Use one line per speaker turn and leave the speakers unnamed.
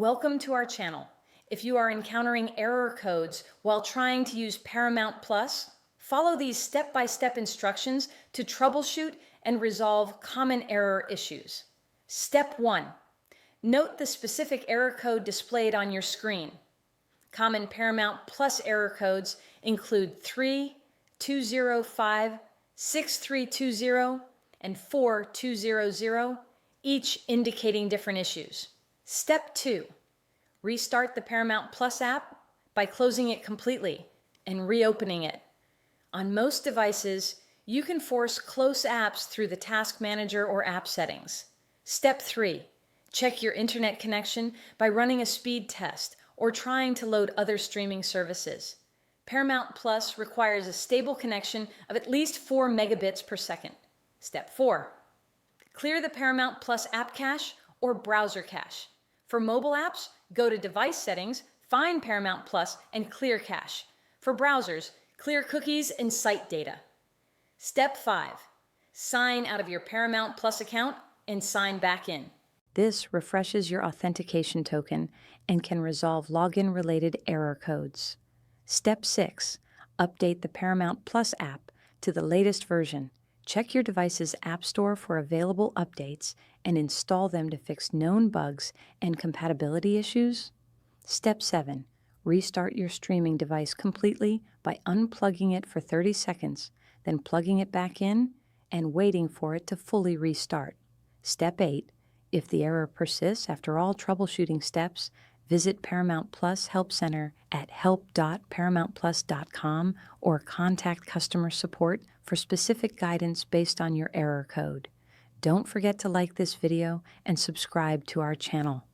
Welcome to our channel. If you are encountering error codes while trying to use Paramount Plus, follow these step-by-step instructions to troubleshoot and resolve common error issues. Step 1. Note the specific error code displayed on your screen. Common Paramount Plus error codes include 3205, 6320, and 4200, each indicating different issues. Step 2. Restart the Paramount Plus app by closing it completely and reopening it. On most devices, you can force close apps through the Task Manager or app settings. Step 3. Check your internet connection by running a speed test or trying to load other streaming services. Paramount Plus requires a stable connection of at least 4 megabits per second. Step 4. Clear the Paramount Plus app cache or browser cache. For mobile apps, go to Device Settings, find Paramount Plus, and clear cache. For browsers, clear cookies and site data. Step 5. Sign out of your Paramount Plus account and sign back in. This refreshes your authentication token and can resolve login-related error codes. Step 6. Update the Paramount Plus app to the latest version. Check your device's App Store for available updates and install them to fix known bugs and compatibility issues. Step 7. Restart your streaming device completely by unplugging it for 30 seconds, then plugging it back in and waiting for it to fully restart. Step 8. If the error persists after all troubleshooting steps, visit Paramount Plus Help Center at help.paramountplus.com or contact customer support for specific guidance based on your error code. Don't forget to like this video and subscribe to our channel.